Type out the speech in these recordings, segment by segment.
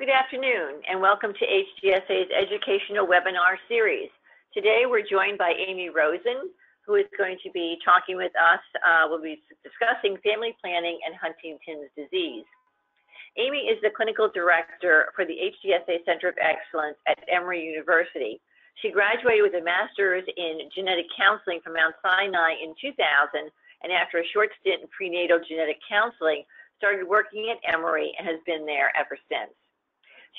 Good afternoon, and welcome to HDSA's educational webinar series. Today, we're joined by Ami Rosen, who is going to be talking with us. We'll be discussing family planning and Huntington's disease. Ami is the clinical director for the HDSA Center of Excellence at Emory University. She graduated with a master's in genetic counseling from Mount Sinai in 2000, and after a short stint in prenatal genetic counseling, started working at Emory and has been there ever since.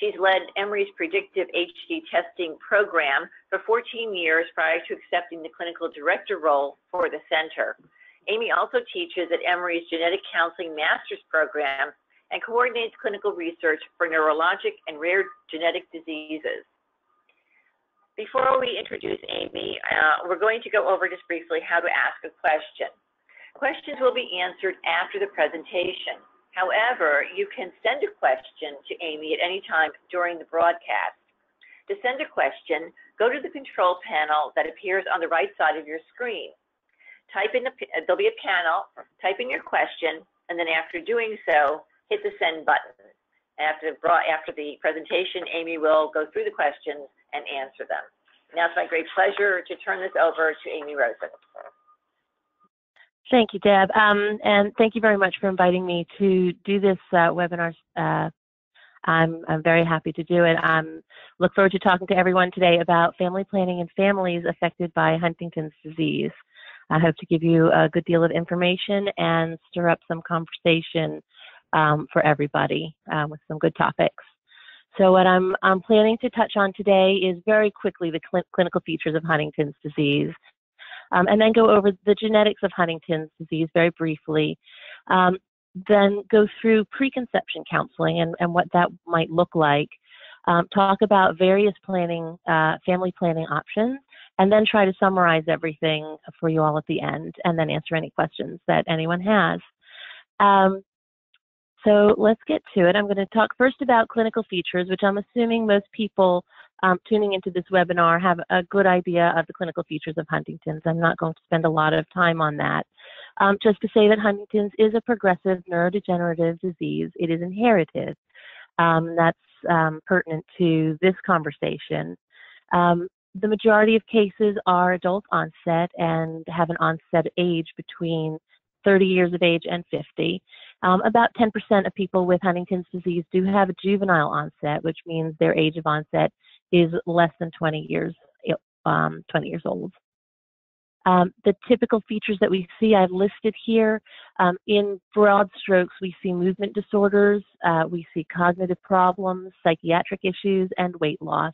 She's led Emory's predictive HD testing program for 14 years prior to accepting the clinical director role for the center. Ami also teaches at Emory's genetic counseling master's program and coordinates clinical research for neurologic and rare genetic diseases. Before we introduce Ami, we're going to go over just briefly how to ask a question. Questions will be answered after the presentation. However, you can send a question to Ami at any time during the broadcast. To send a question, go to the control panel that appears on the right side of your screen. There'll be a panel, type in your question, and then after doing so, hit the send button. After the presentation, Ami will go through the questions and answer them. Now it's my great pleasure to turn this over to Ami Rosen. Thank you, Deb, and thank you very much for inviting me to do this webinar. I'm very happy to do it. Look forward to talking to everyone today about family planning and families affected by Huntington's disease. I hope to give you a good deal of information and stir up some conversation for everybody with some good topics. So what I'm planning to touch on today is very quickly the clinical features of Huntington's disease. And then go over the genetics of Huntington's disease very briefly, then go through preconception counseling and what that might look like, talk about various planning, family planning options, and then try to summarize everything for you all at the end, and then answer any questions that anyone has. So let's get to it. I'm going to talk first about clinical features, which I'm assuming most people tuning into this webinar have a good idea of the clinical features of Huntington's. I'm not going to spend a lot of time on that. Just to say that Huntington's is a progressive neurodegenerative disease. It is inherited. That's pertinent to this conversation. The majority of cases are adult onset and have an onset age between 30 years of age and 50. About 10% of people with Huntington's disease do have a juvenile onset, which means their age of onset is less than 20 years old. The typical features that we see, I've listed here. In broad strokes, we see movement disorders, we see cognitive problems, psychiatric issues, and weight loss.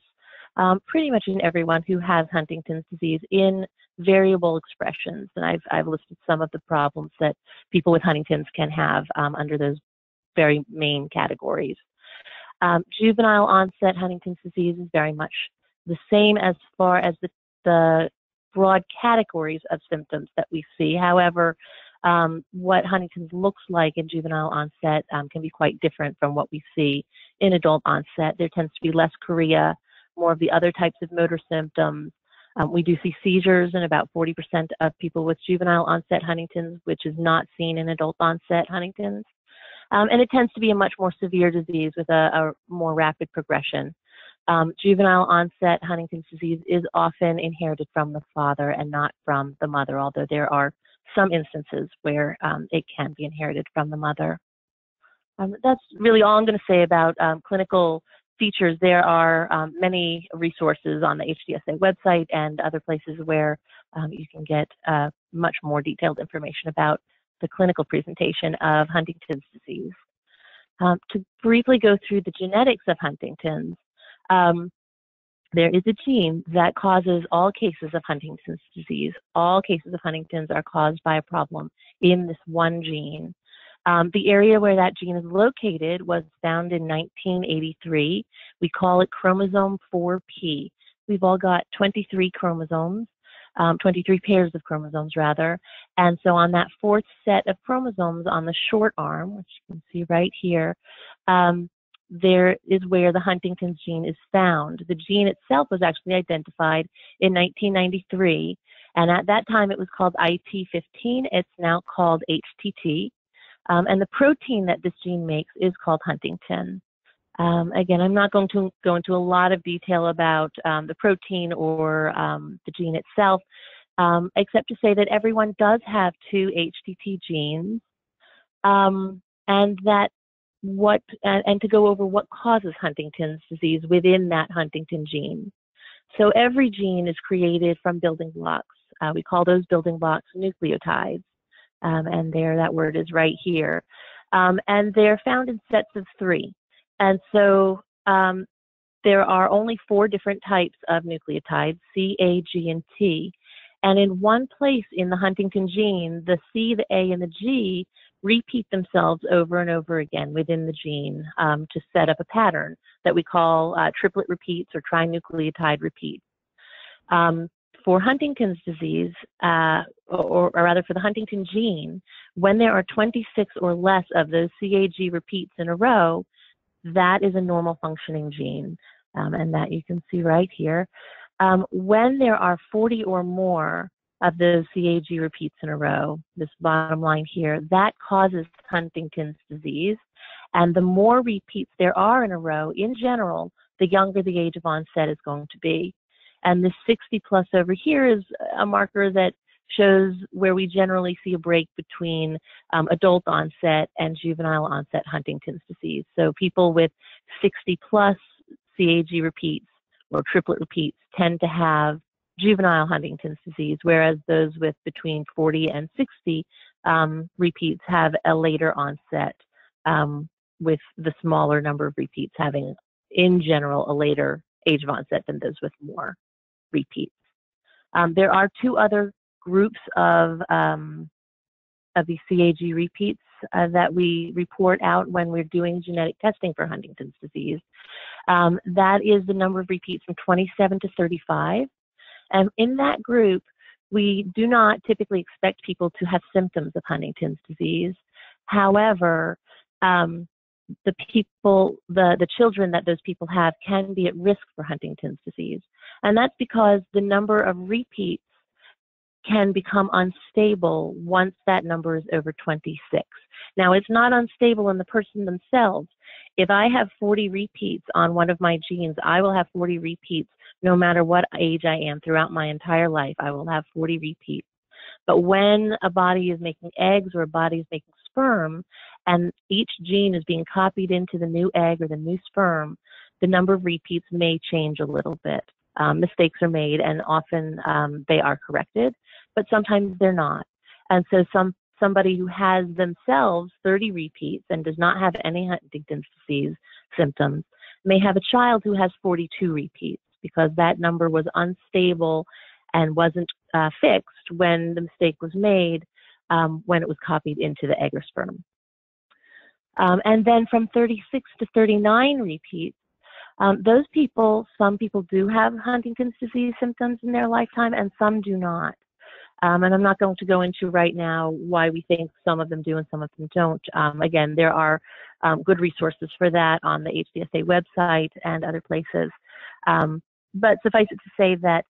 Pretty much in everyone who has Huntington's disease in variable expressions. And I've listed some of the problems that people with Huntington's can have under those very main categories. Juvenile onset Huntington's disease is very much the same as far as the broad categories of symptoms that we see. However, what Huntington's looks like in juvenile onset can be quite different from what we see in adult onset. There tends to be less chorea, more of the other types of motor symptoms. We do see seizures in about 40% of people with juvenile onset Huntington's, which is not seen in adult onset Huntington's. And it tends to be a much more severe disease with a more rapid progression. Juvenile onset Huntington's disease is often inherited from the father and not from the mother, although there are some instances where it can be inherited from the mother. That's really all I'm going to say about clinical features. There are many resources on the HDSA website and other places where you can get much more detailed information about the clinical presentation of Huntington's disease. To briefly go through the genetics of Huntington's, there is a gene that causes all cases of Huntington's disease. All cases of Huntington's are caused by a problem in this one gene. The area where that gene is located was found in 1983. We call it chromosome 4P. We've all got 23 chromosomes, 23 pairs of chromosomes rather. And so on that fourth set of chromosomes on the short arm, which you can see right here, there is where the Huntington's gene is found. The gene itself was actually identified in 1993. And at that time it was called IT15. It's now called HTT. And the protein that this gene makes is called Huntingtin. Again, I'm not going to go into a lot of detail about the protein or the gene itself, except to say that everyone does have two HTT genes, and to go over what causes Huntington's disease within that Huntington gene. So every gene is created from building blocks. We call those building blocks nucleotides, and that word is right here. And they're found in sets of 3. And so there are only 4 different types of nucleotides, C, A, G, and T. And in one place in the Huntington gene, the C, the A, and the G repeat themselves over and over again within the gene to set up a pattern that we call triplet repeats or trinucleotide repeats. For Huntington's disease, or rather for the Huntington gene, when there are 26 or less of those CAG repeats in a row, that is a normal functioning gene, and that you can see right here. When there are 40 or more of those CAG repeats in a row, this bottom line here, that causes Huntington's disease. And the more repeats there are in a row, in general, the younger the age of onset is going to be. And this 60 plus over here is a marker that shows where we generally see a break between adult onset and juvenile onset Huntington's disease. So people with 60 plus CAG repeats or triplet repeats tend to have juvenile Huntington's disease, whereas those with between 40 and 60 repeats have a later onset, with the smaller number of repeats having, in general, a later age of onset than those with more repeats. There are 2 other groups of these CAG repeats that we report out when we're doing genetic testing for Huntington's disease. That is the number of repeats from 27 to 35. And in that group, we do not typically expect people to have symptoms of Huntington's disease. However, the children that those people have can be at risk for Huntington's disease. And that's because the number of repeats can become unstable once that number is over 26. Now, it's not unstable in the person themselves. If I have 40 repeats on one of my genes, I will have 40 repeats no matter what age I am throughout my entire life. I will have 40 repeats. But when a body is making eggs or a body is making sperm, and each gene is being copied into the new egg or the new sperm, the number of repeats may change a little bit. Mistakes are made, and often they are corrected, but sometimes they're not. And so somebody who has themselves 30 repeats and does not have any Huntington's disease symptoms may have a child who has 42 repeats because that number was unstable and wasn't fixed when the mistake was made when it was copied into the egg or sperm. And then from 36 to 39 repeats, those people, some people do have Huntington's disease symptoms in their lifetime and some do not. And I'm not going to go into right now why we think some of them do and some of them don't. Again, there are good resources for that on the HDSA website and other places. But suffice it to say that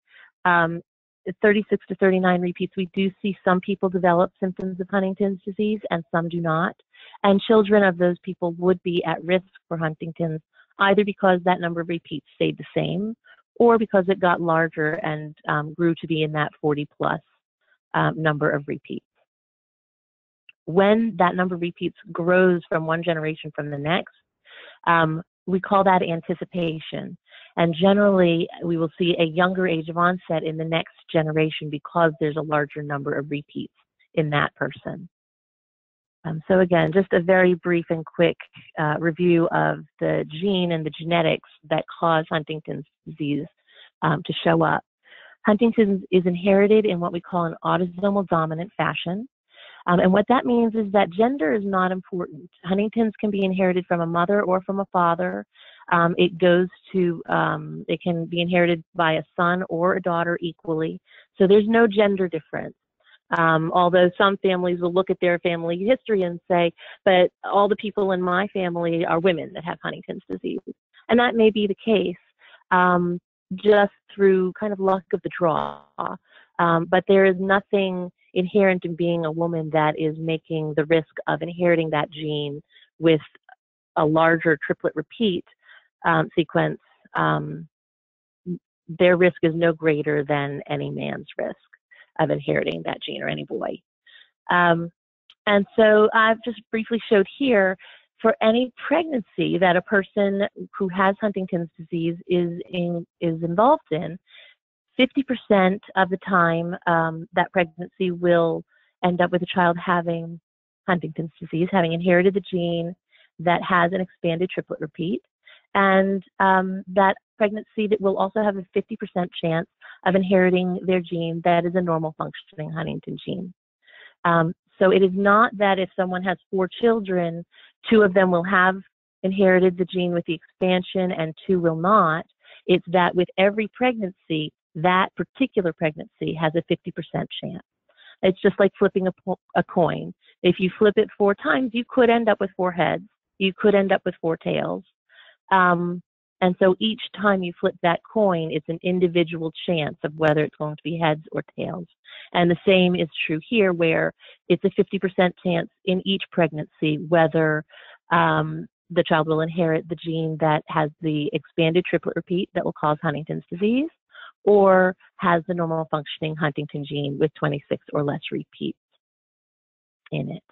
36 to 39 repeats, we do see some people develop symptoms of Huntington's disease and some do not. And children of those people would be at risk for Huntington's, either because that number of repeats stayed the same or because it got larger and grew to be in that 40 plus number of repeats. When that number of repeats grows from one generation from the next, we call that anticipation. And generally, we will see a younger age of onset in the next generation because there's a larger number of repeats in that person. So again, just a very brief and quick review of the gene and the genetics that cause Huntington's disease to show up. Huntington's is inherited in what we call an autosomal dominant fashion. And what that means is that gender is not important. Huntington's can be inherited from a mother or from a father. It can be inherited by a son or a daughter equally. So there's no gender difference. Although some families will look at their family history and say, but all the people in my family are women that have Huntington's disease. And that may be the case, just through kind of luck of the draw. But there is nothing inherent in being a woman that is making the risk of inheriting that gene with a larger triplet repeat sequence, their risk is no greater than any man's risk of inheriting that gene, or any boy. And so I've just briefly showed here, for any pregnancy that a person who has Huntington's disease is involved in, 50% of the time that pregnancy will end up with a child having Huntington's disease, having inherited the gene that has an expanded triplet repeat, and that pregnancy that will also have a 50% chance of inheriting their gene that is a normal functioning Huntington gene. So it is not that if someone has 4 children, 2 of them will have inherited the gene with the expansion and 2 will not. It's that with every pregnancy, that particular pregnancy has a 50% chance. It's just like flipping a coin. If you flip it 4 times, you could end up with 4 heads. You could end up with 4 tails. And so each time you flip that coin, it's an individual chance of whether it's going to be heads or tails. And the same is true here, where it's a 50% chance in each pregnancy whether the child will inherit the gene that has the expanded triplet repeat that will cause Huntington's disease, or has the normal functioning Huntington gene with 26 or less repeats in it.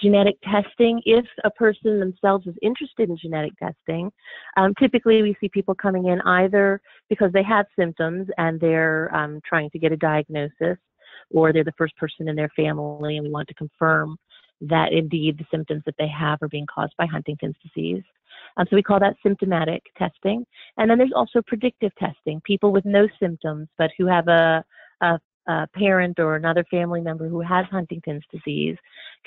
Genetic testing, if a person themselves is interested in genetic testing, typically we see people coming in either because they have symptoms and they're trying to get a diagnosis, or they're the first person in their family and we want to confirm that indeed the symptoms that they have are being caused by Huntington's disease. So we call that symptomatic testing. And then there's also predictive testing. People with no symptoms but who have a parent or another family member who has Huntington's disease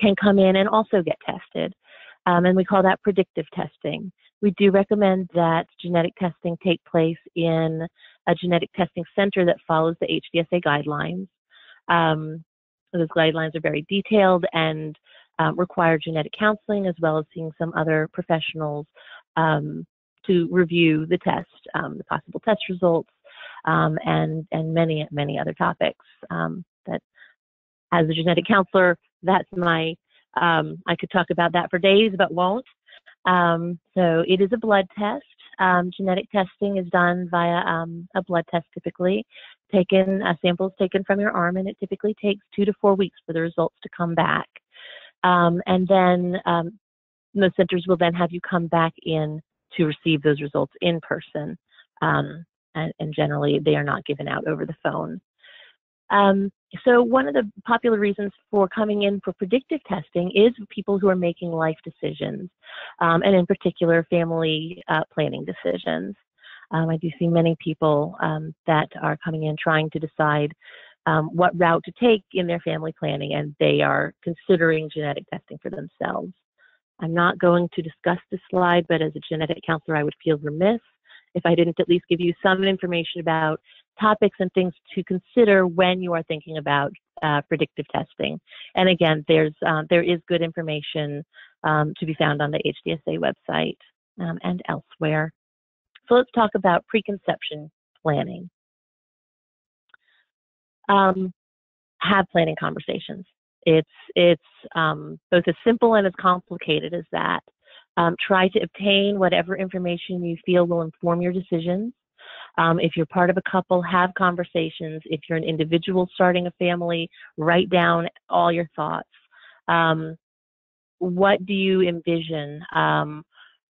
can come in and also get tested. And we call that predictive testing. We do recommend that genetic testing take place in a genetic testing center that follows the HDSA guidelines. Those guidelines are very detailed and require genetic counseling as well as seeing some other professionals to review the test, the possible test results, and many other topics. That as a genetic counselor, that's my, I could talk about that for days, but won't. So it is a blood test. Genetic testing is done via a blood test typically. Samples taken from your arm, and it typically takes 2 to 4 weeks for the results to come back. And then most centers will then have you come back in to receive those results in person. And generally they are not given out over the phone. So one of the popular reasons for coming in for predictive testing is people who are making life decisions, and in particular family planning decisions. I do see many people that are coming in trying to decide what route to take in their family planning, and they are considering genetic testing for themselves. I'm not going to discuss this slide, but as a genetic counselor, I would feel remiss if I didn't at least give you some information about topics and things to consider when you are thinking about predictive testing. And again, there is good information to be found on the HDSA website and elsewhere. So let's talk about preconception planning. Have planning conversations. It's both as simple and as complicated as that. Try to obtain whatever information you feel will inform your decisions. If you're part of a couple, have conversations. If you're an individual starting a family, write down all your thoughts. What do you envision?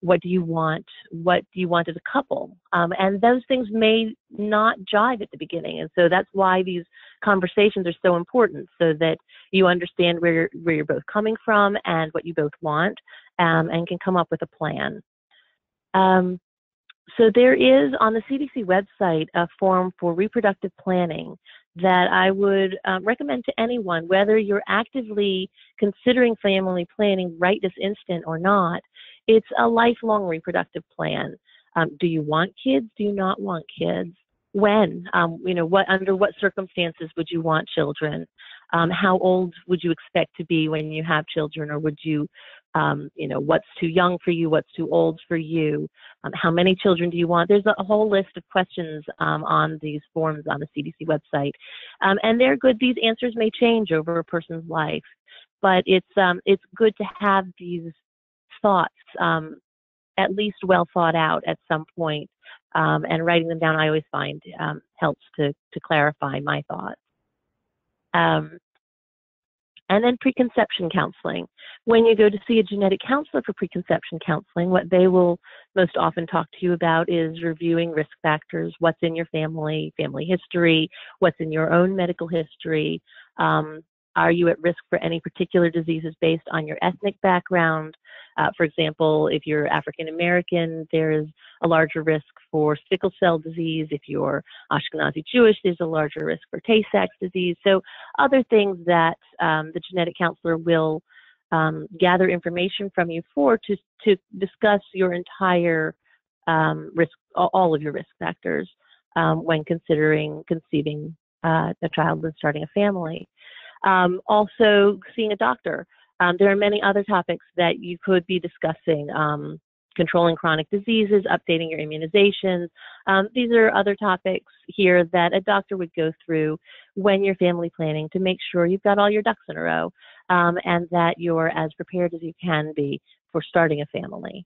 What do you want? What do you want as a couple? And those things may not jive at the beginning. And so that's why these conversations are so important, so that you understand where you're both coming from and what you both want, and can come up with a plan. So there is on the CDC website a form for reproductive planning that I would recommend to anyone, whether you're actively considering family planning right this instant or not. It's a lifelong reproductive plan. Do you want kids? Do you not want kids? When? Under what circumstances would you want children? How old would you expect to be when you have children, or would you, what's too young for you? What's too old for you? How many children do you want? There's a whole list of questions on these forms on the CDC website, and they're good. These answers may change over a person's life, but it's good to have these thoughts at least well thought out at some point. And writing them down, I always find helps to clarify my thoughts. And then preconception counseling. When you go to see a genetic counselor for preconception counseling, what they will most often talk to you about is reviewing risk factors, what's in your family history, what's in your own medical history. Are you at risk for any particular diseases based on your ethnic background? For example, if you're African American, there's a larger risk for sickle cell disease. If you're Ashkenazi Jewish, there's a larger risk for Tay-Sachs disease. So other things that the genetic counselor will gather information from you for to discuss your entire risk, all of your risk factors when considering conceiving a child and starting a family. Also seeing a doctor. There are many other topics that you could be discussing, controlling chronic diseases, updating your immunizations. These are other topics here that a doctor would go through when you're family planning to make sure you've got all your ducks in a row and that you're as prepared as you can be for starting a family.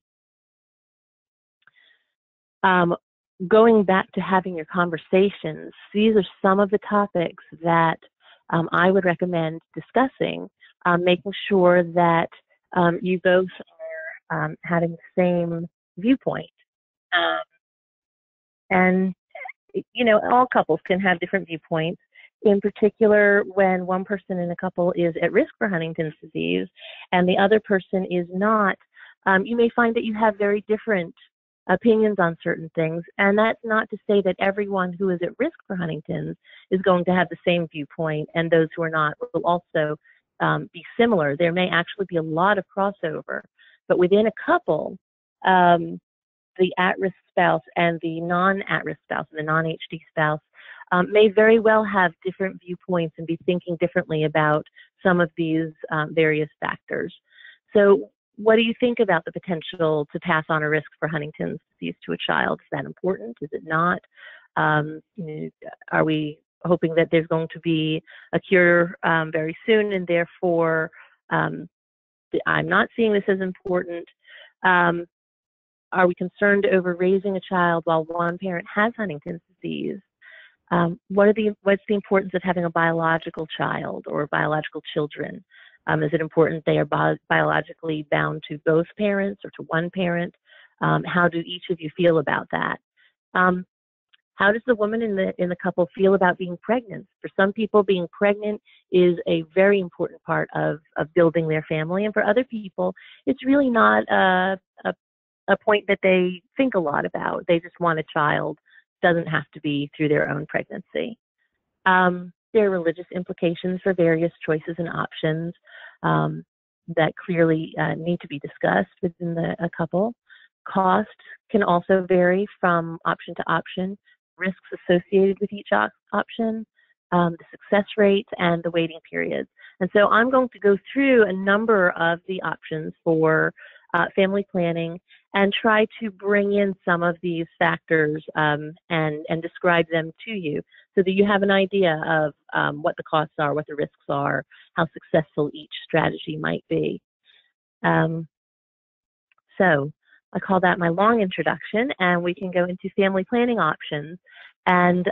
Going back to having your conversations, these are some of the topics that I would recommend discussing, making sure that you both are having the same viewpoint. And, you know, all couples can have different viewpoints. In particular, when one person in a couple is at risk for Huntington's disease and the other person is not, you may find that you have very different opinions on certain things, and that's not to say that everyone who is at risk for Huntington's is going to have the same viewpoint, and those who are not will also be similar. There may actually be a lot of crossover, but within a couple, the at-risk spouse and the non-at-risk spouse, the non-HD spouse, may very well have different viewpoints and be thinking differently about some of these various factors. So what do you think about the potential to pass on a risk for Huntington's disease to a child? Is that important? Is it not? Are we hoping that there's going to be a cure very soon, and therefore I'm not seeing this as important? Are we concerned over raising a child while one parent has Huntington's disease? What's the importance of having a biological child or biological children? Is it important they are biologically bound to both parents or to one parent? How do each of you feel about that? How does the woman in the couple feel about being pregnant? For some people, being pregnant is a very important part of building their family, and for other people, it's really not a point that they think a lot about. They just want a child. It doesn't have to be through their own pregnancy. There are religious implications for various choices and options that clearly need to be discussed within a couple. Cost can also vary from option to option, risks associated with each option, the success rates, and the waiting periods. And so I'm going to go through a number of the options for family planning and try to bring in some of these factors and describe them to you so that you have an idea of what the costs are, what the risks are, how successful each strategy might be. So I call that my long introduction, and we can go into family planning options and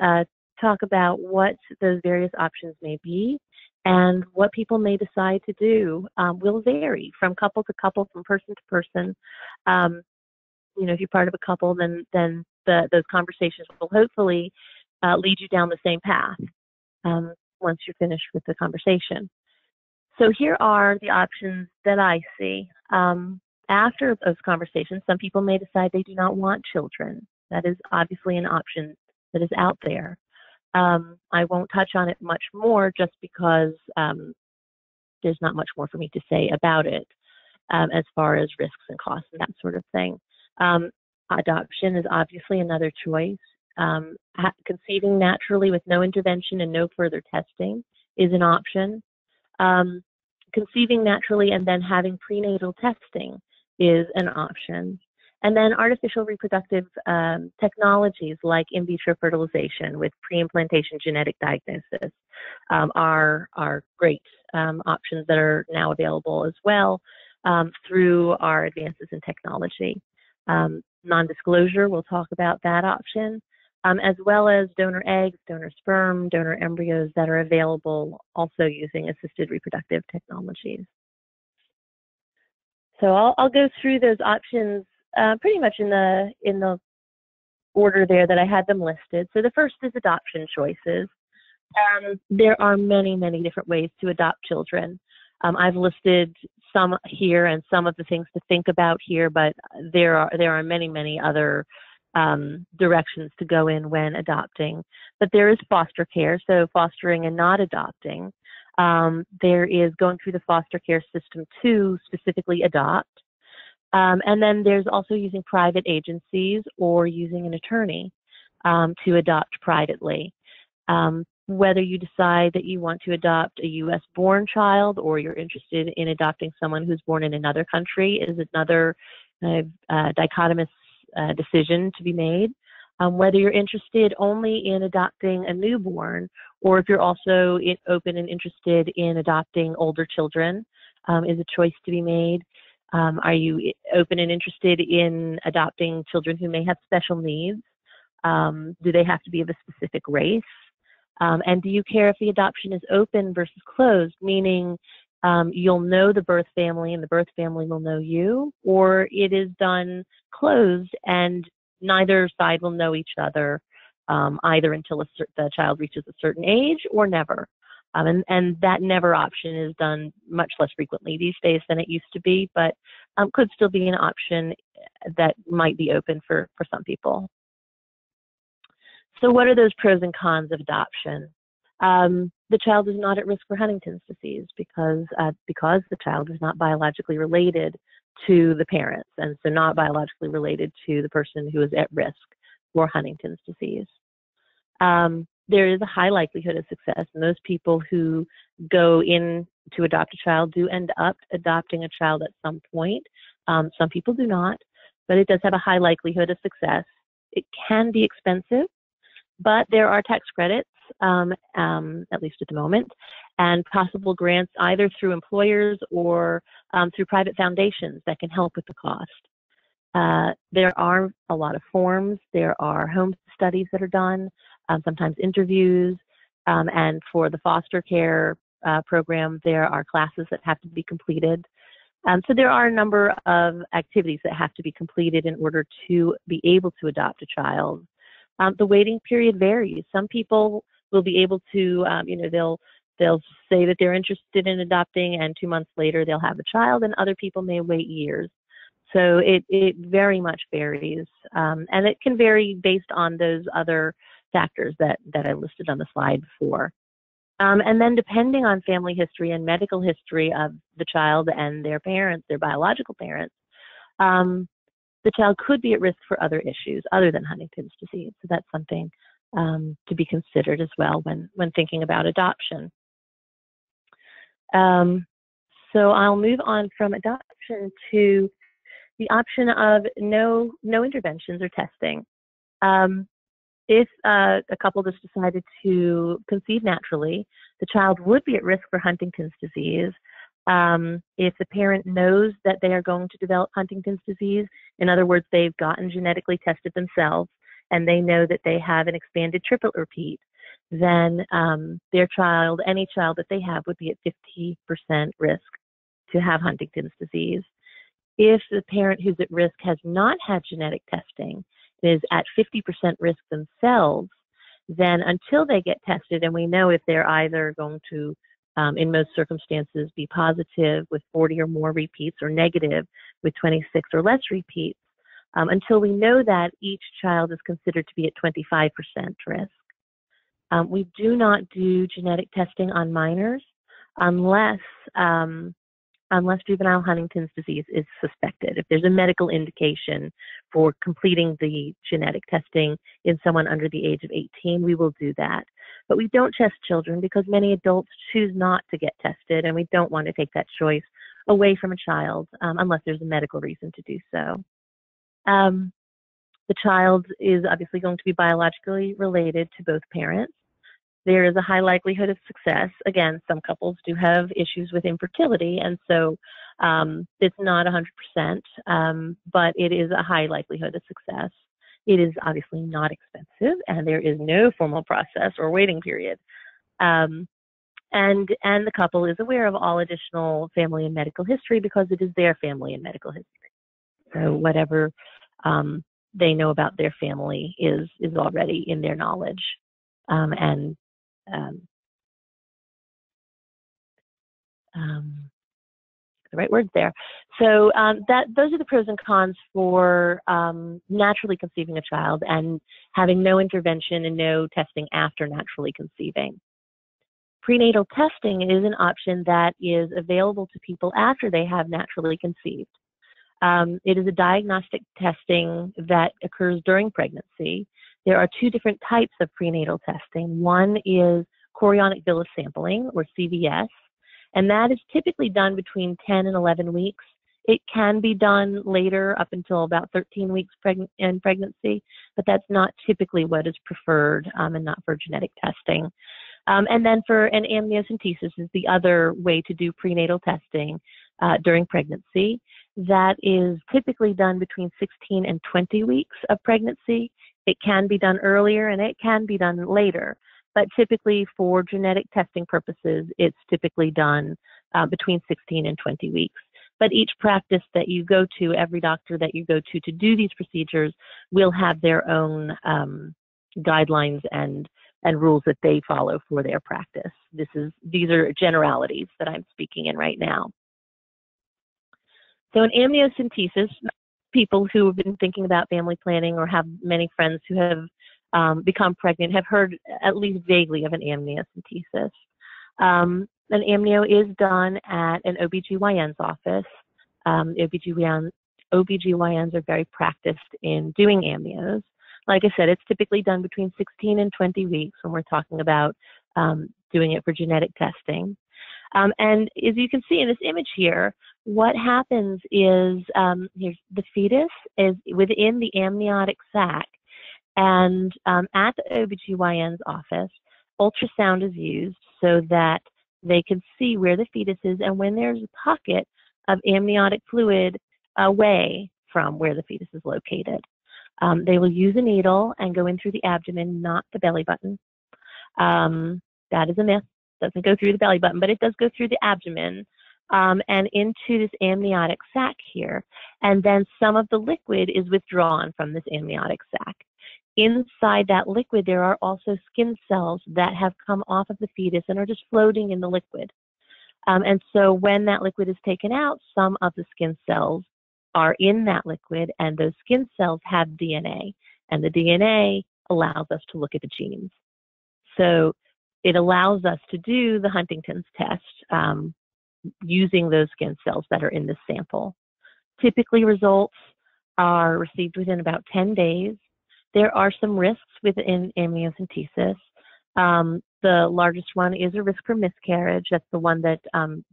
talk about what those various options may be and what people may decide to do will vary from couple to couple, from person to person. You know, if you're part of a couple, then those conversations will hopefully lead you down the same path once you're finished with the conversation. So here are the options that I see. After those conversations, some people may decide they do not want children. That is obviously an option that is out there. I won't touch on it much more just because there's not much more for me to say about it as far as risks and costs and that sort of thing. Adoption is obviously another choice. Conceiving naturally with no intervention and no further testing is an option. Conceiving naturally and then having prenatal testing is an option. And then artificial reproductive technologies like in vitro fertilization with pre-implantation genetic diagnosis are great options that are now available as well through our advances in technology. Non-disclosure, we'll talk about that option, as well as donor eggs, donor sperm, donor embryos that are available also using assisted reproductive technologies. So I'll go through those options pretty much in the order there that I had them listed. So the first is adoption choices. There are many, many different ways to adopt children. I've listed some here and some of the things to think about here, but there are many, many other directions to go in when adopting. But there is foster care, so fostering and not adopting. There is going through the foster care system to specifically adopt. And then there's also using private agencies or using an attorney to adopt privately. Whether you decide that you want to adopt a U.S.-born child or you're interested in adopting someone who's born in another country is another dichotomous decision to be made. Whether you're interested only in adopting a newborn or if you're also open and interested in adopting older children is a choice to be made. Are you open and interested in adopting children who may have special needs? Do they have to be of a specific race? And do you care if the adoption is open versus closed, meaning you'll know the birth family and the birth family will know you, or it is done closed and neither side will know each other either until the child reaches a certain age or never. And that never option is done much less frequently these days than it used to be, but could still be an option that might be open for some people. So what are those pros and cons of adoption? The child is not at risk for Huntington's disease because the child is not biologically related to the parents, and so not biologically related to the person who is at risk for Huntington's disease. There is a high likelihood of success. Most people who go in to adopt a child do end up adopting a child at some point. Some people do not, but it does have a high likelihood of success. It can be expensive, but there are tax credits, at least at the moment, and possible grants either through employers or through private foundations that can help with the cost. There are a lot of forms. There are home studies that are done, sometimes interviews, and for the foster care program, there are classes that have to be completed. So there are a number of activities that have to be completed in order to be able to adopt a child. The waiting period varies. Some people will be able to, they'll say that they're interested in adopting, and 2 months later they'll have a child, and other people may wait years. So it very much varies, and it can vary based on those other factors that I listed on the slide before. And then depending on family history and medical history of the child and their parents, their biological parents, the child could be at risk for other issues other than Huntington's disease. So that's something to be considered as well when thinking about adoption. So I'll move on from adoption to the option of no interventions or testing. If a couple just decided to conceive naturally, the child would be at risk for Huntington's disease. If the parent knows that they are going to develop Huntington's disease, in other words, they've gotten genetically tested themselves and they know that they have an expanded triplet repeat, then their child, any child that they have, would be at 50% risk to have Huntington's disease. If the parent who's at risk has not had genetic testing, is at 50% risk themselves, then until they get tested, and we know if they're either going to, in most circumstances, be positive with 40 or more repeats or negative with 26 or less repeats, until we know that, each child is considered to be at 25% risk. We do not do genetic testing on minors unless juvenile Huntington's disease is suspected. If there's a medical indication for completing the genetic testing in someone under the age of 18, we will do that. But we don't test children because many adults choose not to get tested, and we don't want to take that choice away from a child unless there's a medical reason to do so. The child is obviously going to be biologically related to both parents. There is a high likelihood of success. Again, some couples do have issues with infertility, and so It's not 100%, but it is a high likelihood of success. It is obviously not expensive, and there is no formal process or waiting period. And the couple is aware of all additional family and medical history because it is their family and medical history. So whatever they know about their family is already in their knowledge, and the right words there. So those are the pros and cons for naturally conceiving a child and having no intervention and no testing after naturally conceiving. Prenatal testing is an option that is available to people after they have naturally conceived. It is a diagnostic testing that occurs during pregnancy. There are two different types of prenatal testing. One is chorionic villus sampling, or CVS, and that is typically done between 10 and 11 weeks. It can be done later, up until about 13 weeks in pregnancy, but that's not typically what is preferred, and not for genetic testing. And then for an amniocentesis is the other way to do prenatal testing during pregnancy. That is typically done between 16 and 20 weeks of pregnancy. It can be done earlier and it can be done later, but typically for genetic testing purposes, it's typically done between 16 and 20 weeks. But each practice that you go to, every doctor that you go to do these procedures will have their own guidelines and rules that they follow for their practice. These are generalities that I'm speaking in right now. So in amniocentesis, people who have been thinking about family planning or have many friends who have become pregnant have heard at least vaguely of an amniocentesis. An amnio is done at an OBGYN's office. OBGYNs are very practiced in doing amnios. Like I said, it's typically done between 16 and 20 weeks when we're talking about doing it for genetic testing. And as you can see in this image here, what happens is here's the fetus is within the amniotic sac, and at the OBGYN's office, ultrasound is used so that they can see where the fetus is and when there's a pocket of amniotic fluid away from where the fetus is located. They will use a needle and go in through the abdomen, not the belly button. That is a myth. It doesn't go through the belly button, but it does go through the abdomen and into this amniotic sac here. And then some of the liquid is withdrawn from this amniotic sac. Inside that liquid, there are also skin cells that have come off of the fetus and are just floating in the liquid. And so when that liquid is taken out, some of the skin cells are in that liquid, and those skin cells have DNA, and the DNA allows us to look at the genes. So it allows us to do the Huntington's test using those skin cells that are in this sample. Typically, results are received within about 10 days. There are some risks within amniocentesis. The largest one is a risk for miscarriage. That's the one that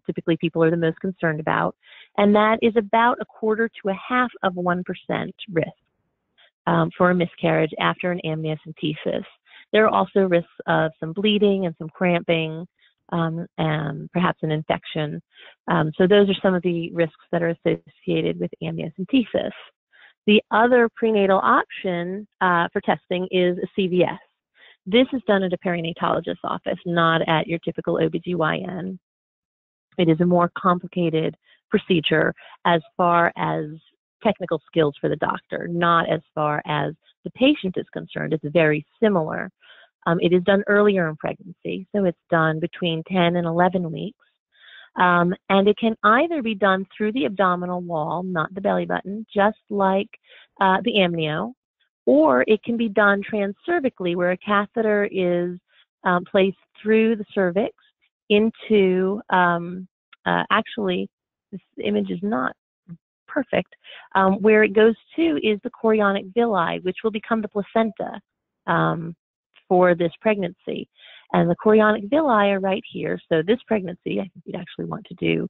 typically people are the most concerned about. And that is about 1/4 to 1/2% risk for a miscarriage after an amniocentesis. There are also risks of some bleeding and some cramping and perhaps an infection. So those are some of the risks that are associated with amniocentesis. The other prenatal option for testing is a CVS. This is done at a perinatologist's office, not at your typical OBGYN. It is a more complicated procedure as far as technical skills for the doctor, not as far as the patient is concerned. It's very similar. It is done earlier in pregnancy, so it's done between 10 and 11 weeks. And it can either be done through the abdominal wall, not the belly button, just like the amnio, or it can be done transcervically, where a catheter is placed through the cervix into, actually, this image is not perfect. Where it goes to is the chorionic villi, which will become the placenta for this pregnancy. And the chorionic villi are right here. So this pregnancy, I think you'd actually want to do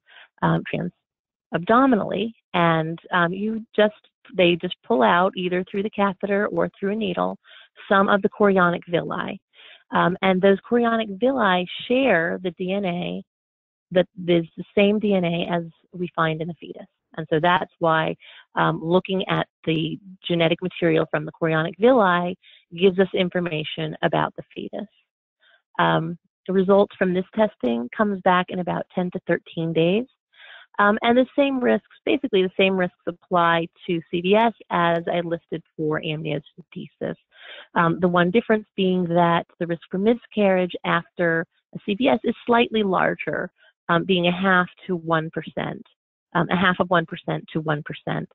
abdominally, and they just pull out either through the catheter or through a needle some of the chorionic villi. And those chorionic villi share the DNA that is the same DNA as we find in the fetus. And so that's why looking at the genetic material from the chorionic villi gives us information about the fetus. The results from this testing comes back in about 10 to 13 days. And the same risks, basically the same risks apply to CVS as I listed for amniocentesis. The one difference being that the risk for miscarriage after a CVS is slightly larger, being a half of 1% to 1%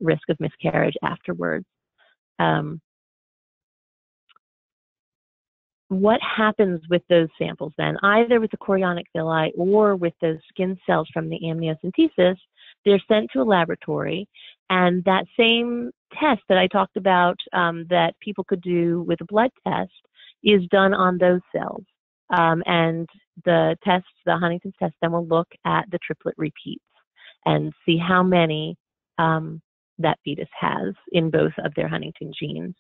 risk of miscarriage afterwards. What happens with those samples then? Either with the chorionic villi or with those skin cells from the amniocentesis, they're sent to a laboratory, and that same test that I talked about that people could do with a blood test is done on those cells. And the test, the Huntington's test, then will look at the triplet repeats and see how many that fetus has in both of their Huntington genes.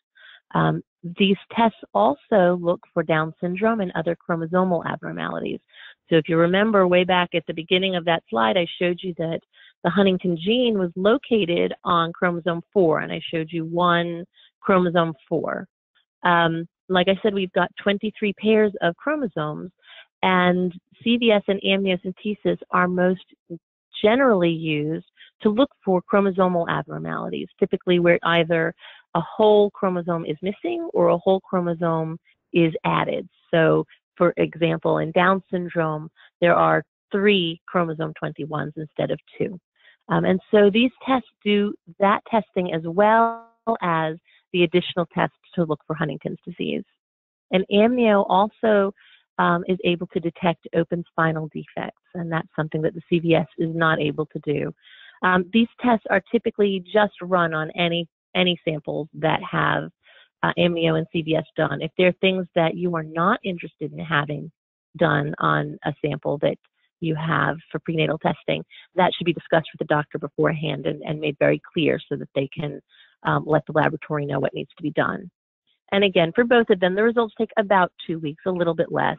These tests also look for Down syndrome and other chromosomal abnormalities. So if you remember way back at the beginning of that slide, I showed you that the Huntington gene was located on chromosome 4, and I showed you one chromosome 4. Like I said, we've got 23 pairs of chromosomes, and CVS and amniocentesis are most generally used to look for chromosomal abnormalities, typically where either a whole chromosome is missing or a whole chromosome is added. So, for example, in Down syndrome, there are 3 chromosome 21s instead of 2. And so these tests do that testing as well as the additional tests to look for Huntington's disease. And Amnio also is able to detect open spinal defects, and that's something that the CVS is not able to do. These tests are typically just run on any samples that have Amnio and CVS done. If there are things that you are not interested in having done on a sample that you have for prenatal testing, that should be discussed with the doctor beforehand and made very clear so that they can let the laboratory know what needs to be done. And again, for both of them, the results take about 2 weeks, a little bit less,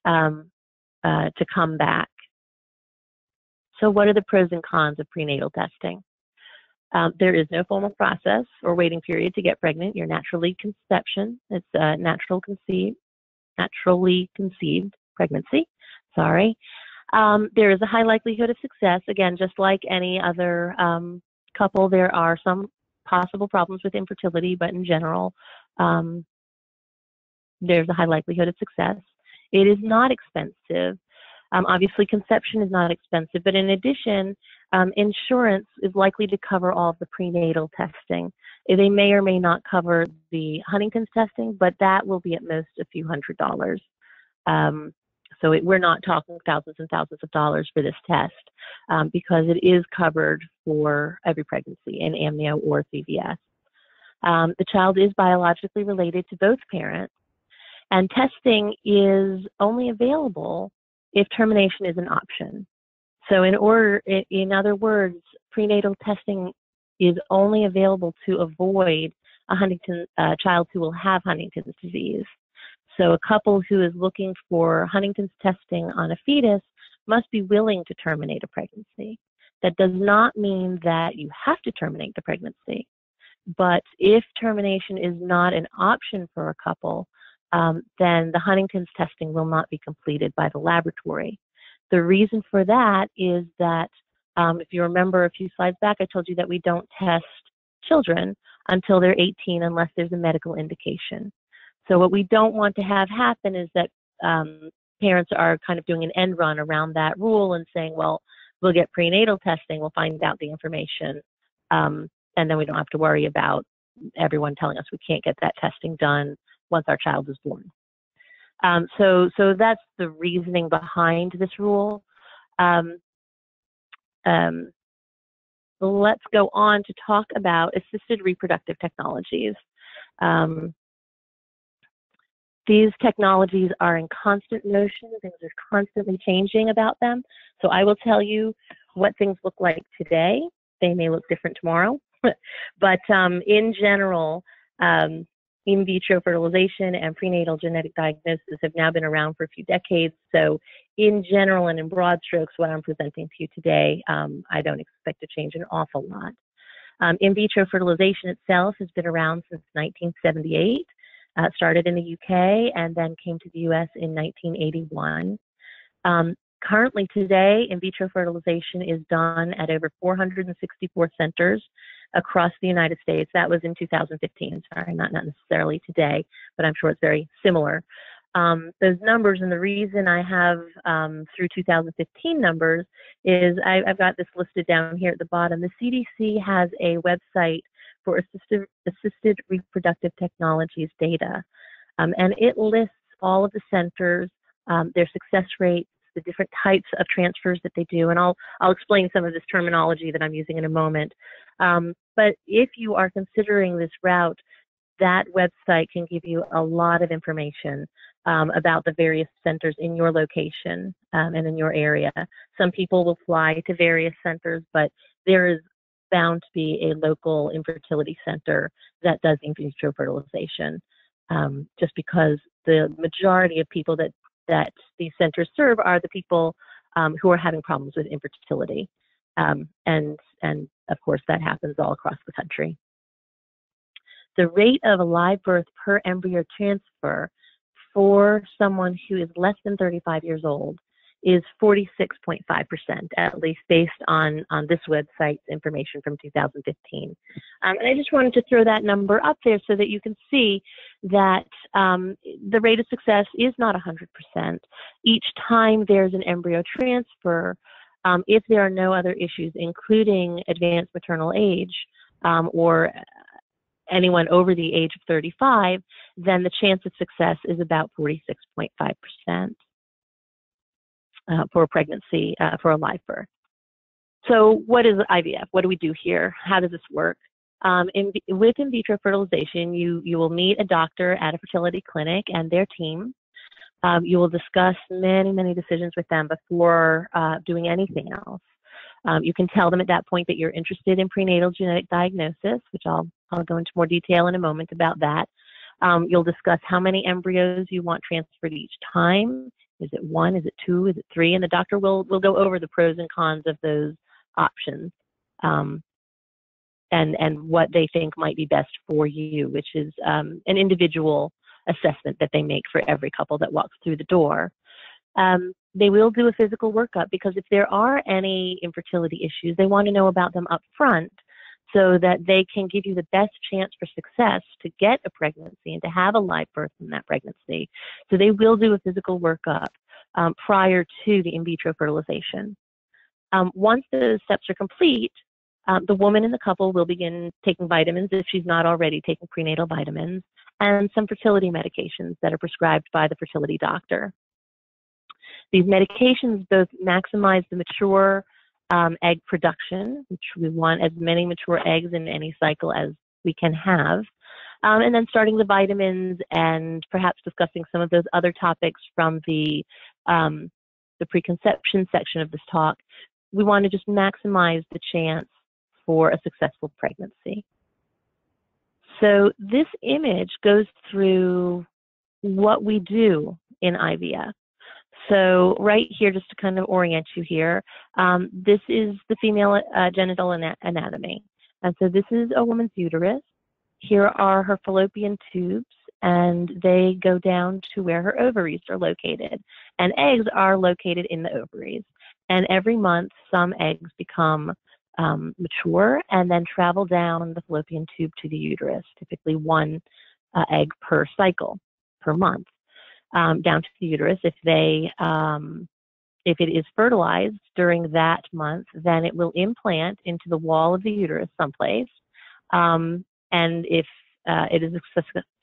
to come back. So what are the pros and cons of prenatal testing? There is no formal process or waiting period to get pregnant. You're naturally conception. It's a naturally conceived pregnancy. Sorry. There is a high likelihood of success. Again, just like any other couple, there are some possible problems with infertility, but in general, there's a high likelihood of success. It is not expensive. Obviously, conception is not expensive, but in addition, insurance is likely to cover all of the prenatal testing. They may or may not cover the Huntington's testing, but that will be at most a few $100s. So we're not talking thousands and thousands of dollars for this test because it is covered for every pregnancy in Amnio or CVS. The child is biologically related to both parents, and testing is only available if termination is an option. So in other words, prenatal testing is only available to avoid a child who will have Huntington's disease. So a couple who is looking for Huntington's testing on a fetus must be willing to terminate a pregnancy. That does not mean that you have to terminate the pregnancy. But if termination is not an option for a couple, then the Huntington's testing will not be completed by the laboratory. The reason for that is that, if you remember a few slides back, I told you that we don't test children until they're 18 unless there's a medical indication. So what we don't want to have happen is that parents are kind of doing an end run around that rule and saying, well, we'll get prenatal testing, we'll find out the information, and then we don't have to worry about everyone telling us we can't get that testing done once our child is born. So that's the reasoning behind this rule. Let's go on to talk about assisted reproductive technologies. These technologies are in constant motion. Things are constantly changing about them. So I will tell you what things look like today. They may look different tomorrow. But in general, in vitro fertilization and prenatal genetic diagnosis have now been around for a few decades. So in general and in broad strokes, what I'm presenting to you today, I don't expect to change an awful lot. In vitro fertilization itself has been around since 1978. Started in the UK and then came to the US in 1981. Currently today, in vitro fertilization is done at over 464 centers across the United States. That was in 2015, sorry, not necessarily today, but I'm sure it's very similar. Those numbers, and the reason I have through 2015 numbers is I've got this listed down here at the bottom. The CDC has a website for assisted reproductive technologies data, and it lists all of the centers, their success rates, the different types of transfers that they do, and I'll explain some of this terminology that I'm using in a moment. But if you are considering this route, that website can give you a lot of information about the various centers in your location and in your area. Some people will fly to various centers, but there is bound to be a local infertility center that does in vitro fertilization, just because the majority of people that these centers serve are the people who are having problems with infertility. And of course, that happens all across the country. The rate of a live birth per embryo transfer for someone who is less than 35 years old is 46.5%, at least based on this website's information from 2015. And I just wanted to throw that number up there so that you can see that the rate of success is not 100%. Each time there's an embryo transfer, if there are no other issues, including advanced maternal age or anyone over the age of 35, then the chance of success is about 46.5%. For a pregnancy, for a live birth. So what is IVF? What do we do here? How does this work? With in vitro fertilization, you will meet a doctor at a fertility clinic and their team. You will discuss many decisions with them before doing anything else. You can tell them at that point that you're interested in prenatal genetic diagnosis, which I'll go into more detail in a moment about that. You'll discuss how many embryos you want transferred each time. Is it 1? Is it 2? Is it 3? And the doctor will go over the pros and cons of those options and what they think might be best for you, which is an individual assessment that they make for every couple that walks through the door. They will do a physical workup because if there are any infertility issues, they want to know about them up front so that they can give you the best chance for success to get a pregnancy and to have a live birth in that pregnancy. So they will do a physical workup prior to the in vitro fertilization. Once those steps are complete, the woman in the couple will begin taking vitamins if she's not already taking prenatal vitamins and some fertility medications that are prescribed by the fertility doctor. These medications both maximize the mature egg production, which we want as many mature eggs in any cycle as we can have, and then starting the vitamins and perhaps discussing some of those other topics from the preconception section of this talk. We want to just maximize the chance for a successful pregnancy. So this image goes through what we do in IVF. So right here, just to kind of orient you here, this is the female genital anatomy. And so this is a woman's uterus. Here are her fallopian tubes, and they go down to where her ovaries are located. And eggs are located in the ovaries. And every month, some eggs become mature and then travel down the fallopian tube to the uterus, typically one egg per cycle, per month. Down to the uterus. If it is fertilized during that month, then it will implant into the wall of the uterus someplace. And if it is a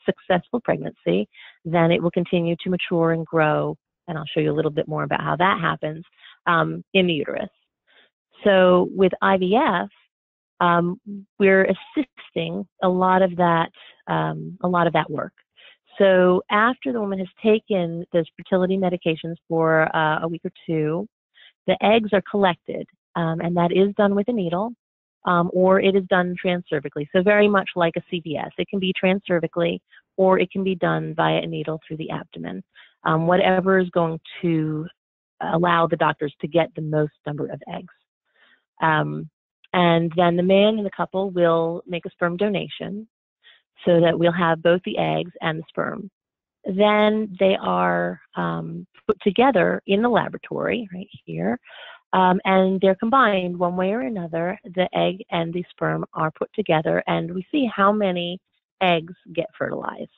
successful pregnancy, then it will continue to mature and grow. And I'll show you a little bit more about how that happens in the uterus. So with IVF, we're assisting a lot of that work. So after the woman has taken those fertility medications for a week or two, the eggs are collected, and that is done with a needle. or it is done transcervically. So very much like a CVS. It can be transcervically, or it can be done via a needle through the abdomen. Whatever is going to allow the doctors to get the most number of eggs. And then the man in the couple will make a sperm donation so that we'll have both the eggs and the sperm. Then they are put together in the laboratory right here, and they're combined one way or another. The egg and the sperm are put together, and we see how many eggs get fertilized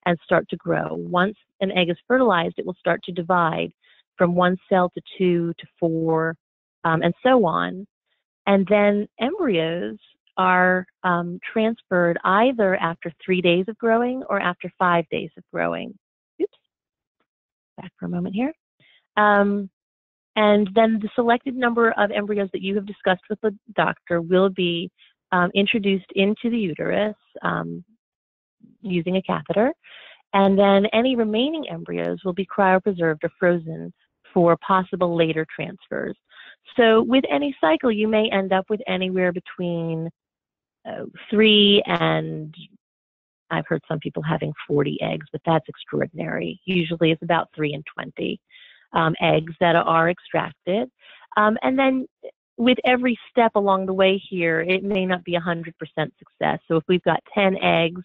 and start to grow. Once an egg is fertilized, it will start to divide from 1 cell to 2 to 4, and so on. And then embryos are transferred either after 3 days of growing or after 5 days of growing. Oops, back for a moment here. And then the selected number of embryos that you have discussed with the doctor will be introduced into the uterus using a catheter. And then any remaining embryos will be cryopreserved or frozen for possible later transfers. So with any cycle, you may end up with anywhere between 3 and, I've heard some people having 40 eggs, but that's extraordinary. Usually it's about 3 and 20 eggs that are extracted. And then with every step along the way here, it may not be 100% success. So if we've got 10 eggs,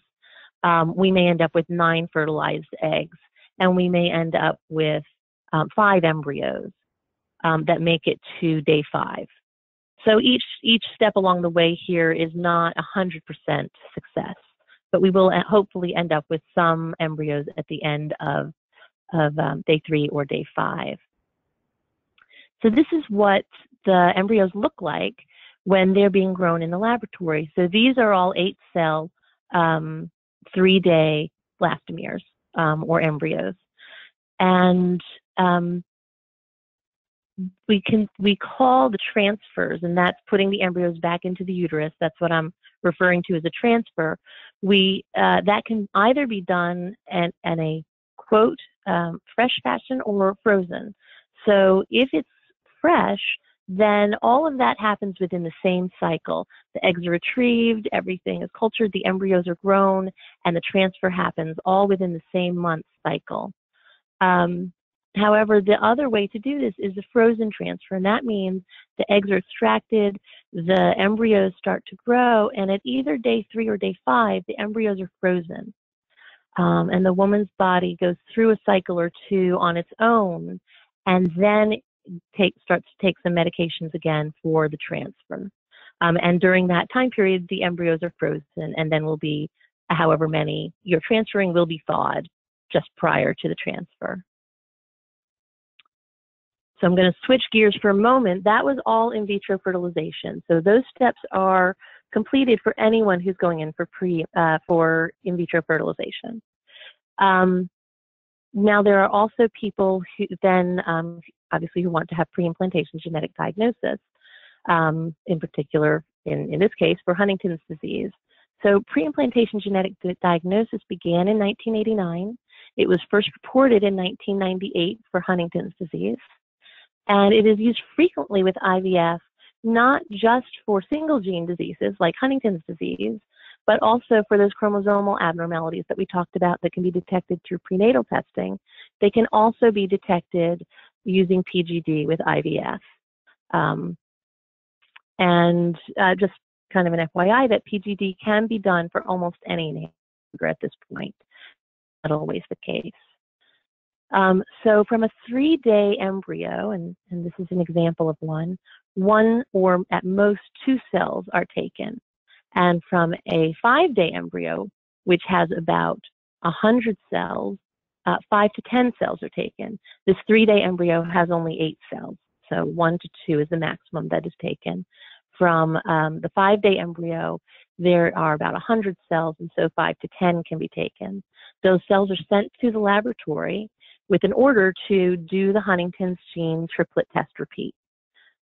we may end up with 9 fertilized eggs, and we may end up with 5 embryos that make it to day 5. So each step along the way here is not 100% success, but we will hopefully end up with some embryos at the end of day 3 or day 5. So this is what the embryos look like when they're being grown in the laboratory. So these are all 8-cell, 3-day blastomeres or embryos. And we call the transfers, and that's putting the embryos back into the uterus. That's what I'm referring to as a transfer. That can either be done in a, quote, fresh fashion or frozen. So if it's fresh, then all of that happens within the same cycle. The eggs are retrieved, everything is cultured, the embryos are grown, and the transfer happens all within the same month cycle. However, the other way to do this is the frozen transfer, and that means the eggs are extracted, the embryos start to grow, and at either day 3 or day 5, the embryos are frozen. And the woman's body goes through a cycle or 2 on its own, and then starts to take some medications again for the transfer. And during that time period, the embryos are frozen, and then will be, however many you're transferring, will be thawed just prior to the transfer. So I'm going to switch gears for a moment. That was all in vitro fertilization. So those steps are completed for anyone who's going in for in vitro fertilization. Now there are also people who then, obviously, who want to have pre-implantation genetic diagnosis, in particular, in this case, for Huntington's disease. So pre-implantation genetic diagnosis began in 1989. It was first reported in 1998 for Huntington's disease. And it is used frequently with IVF, not just for single gene diseases like Huntington's disease, but also for those chromosomal abnormalities that we talked about that can be detected through prenatal testing. They can also be detected using PGD with IVF. And just kind of an FYI that PGD can be done for almost any name at this point. Not always the case. So from a 3-day embryo, and this is an example of one or at most 2 cells are taken. And from a 5-day embryo, which has about 100 cells, 5 to 10 cells are taken. This 3-day embryo has only 8 cells, so 1 to 2 is the maximum that is taken. From the 5-day embryo, there are about 100 cells, and so 5 to 10 can be taken. Those cells are sent to the laboratory with an order to do the Huntington's gene triplet test repeat.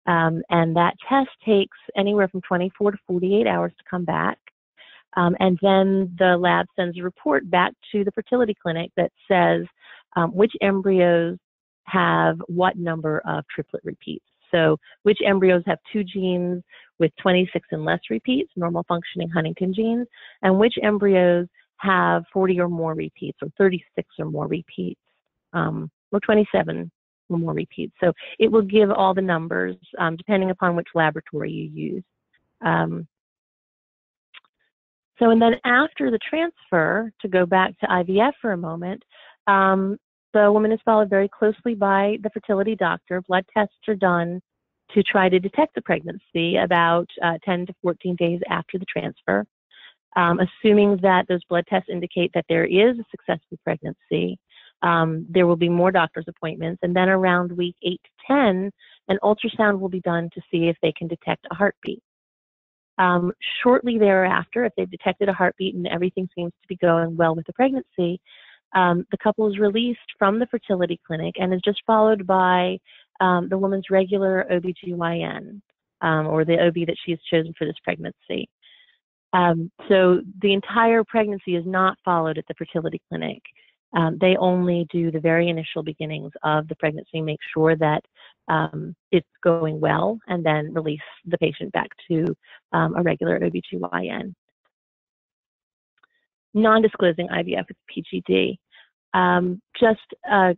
And that test takes anywhere from 24 to 48 hours to come back. And then the lab sends a report back to the fertility clinic that says which embryos have what number of triplet repeats. So which embryos have 2 genes, with 26 and less repeats, normal functioning Huntington genes, and which embryos have 40 or more repeats, or 36 or more repeats, or 27 or more repeats. So it will give all the numbers depending upon which laboratory you use. And then after the transfer, to go back to IVF for a moment, the woman is followed very closely by the fertility doctor. Blood tests are done to try to detect the pregnancy about 10 to 14 days after the transfer. Assuming that those blood tests indicate that there is a successful pregnancy, there will be more doctor's appointments, and then around week 8 to 10, an ultrasound will be done to see if they can detect a heartbeat. Shortly thereafter, if they've detected a heartbeat and everything seems to be going well with the pregnancy, the couple is released from the fertility clinic and is just followed by the woman's regular OBGYN, or the OB that she has chosen for this pregnancy. So the entire pregnancy is not followed at the fertility clinic. They only do the very initial beginnings of the pregnancy, make sure that it's going well, and then release the patient back to a regular OBGYN. Non-disclosing IVF with PGD. Just a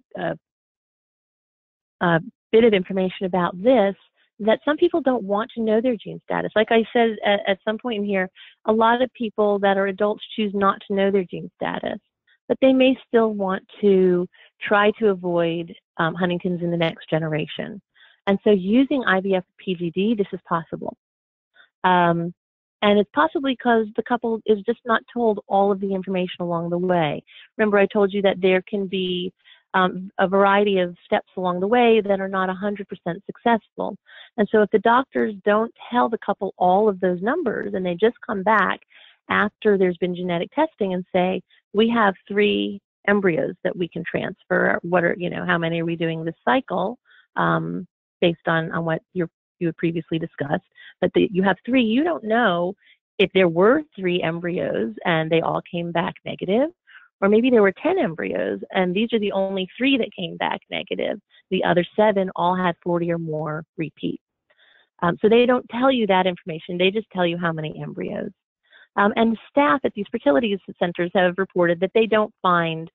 bit of information about this, that some people don't want to know their gene status. Like I said at some point in here, a lot of people that are adults choose not to know their gene status, but they may still want to try to avoid Huntington's in the next generation. And so using IVF PGD, this is possible. And it's possibly because the couple is just not told all of the information along the way. Remember, I told you that there can be a variety of steps along the way that are not 100% successful. And so if the doctors don't tell the couple all of those numbers, and they just come back after there's been genetic testing and say, we have 3 embryos that we can transfer, what are, how many are we doing this cycle, based on what you had previously discussed, but you have 3, you don't know if there were 3 embryos and they all came back negative, or maybe there were 10 embryos and these are the only 3 that came back negative. The other 7 all had 40 or more repeats. So they don't tell you that information, they just tell you how many embryos. And staff at these fertility centers have reported that they don't find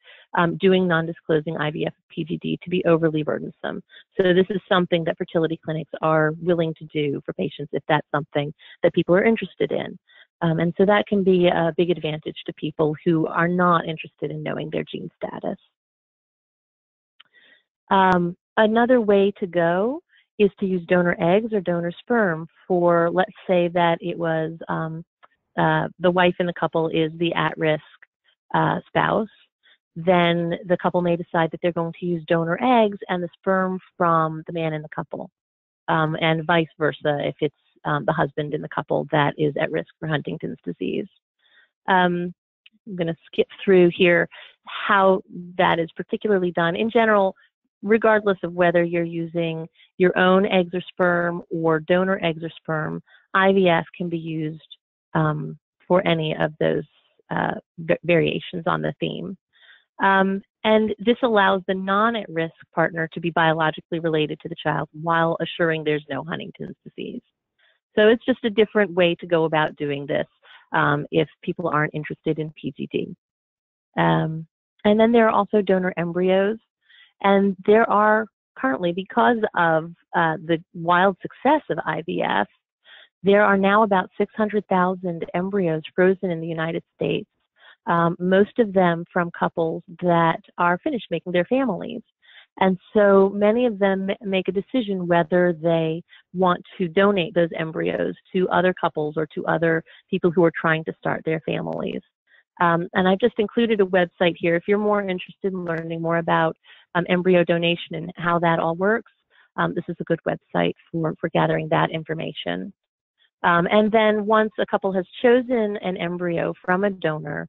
doing non-disclosing IVF PGD to be overly burdensome. So this is something that fertility clinics are willing to do for patients if that's something that people are interested in. And so that can be a big advantage to people who are not interested in knowing their gene status. Another way to go is to use donor eggs or donor sperm for, let's say that it was the wife in the couple is the at-risk spouse. Then the couple may decide that they're going to use donor eggs and the sperm from the man in the couple, and vice versa if it's the husband in the couple that is at risk for Huntington's disease. I'm going to skip through here how that is particularly done. In general, regardless of whether you're using your own eggs or sperm or donor eggs or sperm, IVF can be used for any of those variations on the theme. And this allows the non-at-risk partner to be biologically related to the child while assuring there's no Huntington's disease. So it's just a different way to go about doing this if people aren't interested in PGD. And then there are also donor embryos. And there are currently, because of the wild success of IVF, there are now about 600,000 embryos frozen in the United States, most of them from couples that are finished making their families. And so many of them make a decision whether they want to donate those embryos to other couples or to other people who are trying to start their families. And I've just included a website here. If you're more interested in learning more about embryo donation and how that all works, this is a good website for gathering that information. And then once a couple has chosen an embryo from a donor,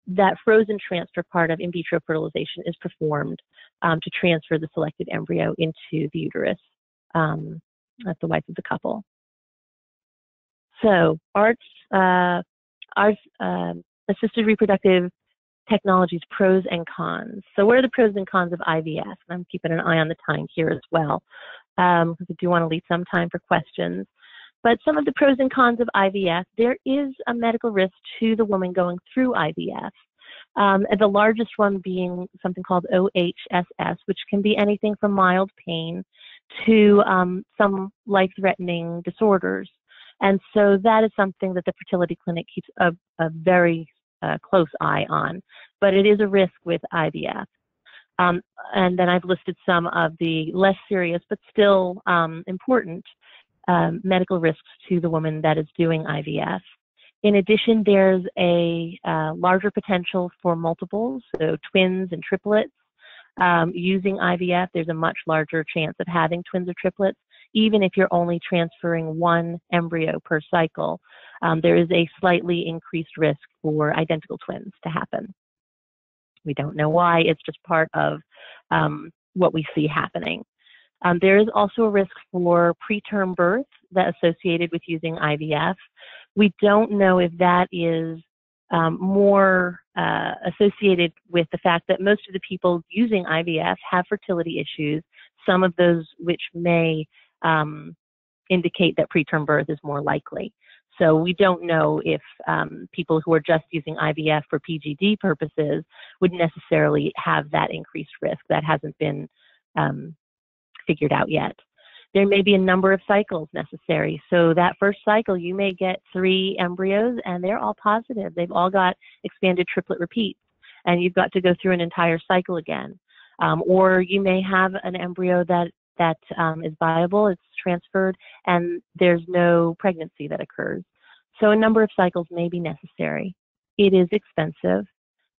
that frozen transfer part of in vitro fertilization is performed to transfer the selected embryo into the uterus of the wife of the couple. So assisted reproductive technologies, pros and cons. So what are the pros and cons of IVF? And I'm keeping an eye on the time here as well, because I do want to leave some time for questions. But some of the pros and cons of IVF, there is a medical risk to the woman going through IVF. The largest one being something called OHSS, which can be anything from mild pain to some life-threatening disorders. And so that is something that the fertility clinic keeps a very close eye on. But it is a risk with IVF. And then I've listed some of the less serious but still important medical risks to the woman that is doing IVF. In addition, there's a larger potential for multiples, so twins and triplets. Using IVF, there's a much larger chance of having twins or triplets, even if you're only transferring one embryo per cycle. There is a slightly increased risk for identical twins to happen. We don't know why, it's just part of what we see happening. There is also a risk for preterm birth that's associated with using IVF. We don't know if that is more associated with the fact that most of the people using IVF have fertility issues, some of those which may indicate that preterm birth is more likely. So we don't know if people who are just using IVF for PGD purposes would necessarily have that increased risk. That hasn't been figured out yet. There may be a number of cycles necessary. So that first cycle, you may get 3 embryos and they're all positive. They've all got expanded triplet repeats and you've got to go through an entire cycle again. Or you may have an embryo that is viable, it's transferred, and there's no pregnancy that occurs. So a number of cycles may be necessary. It is expensive.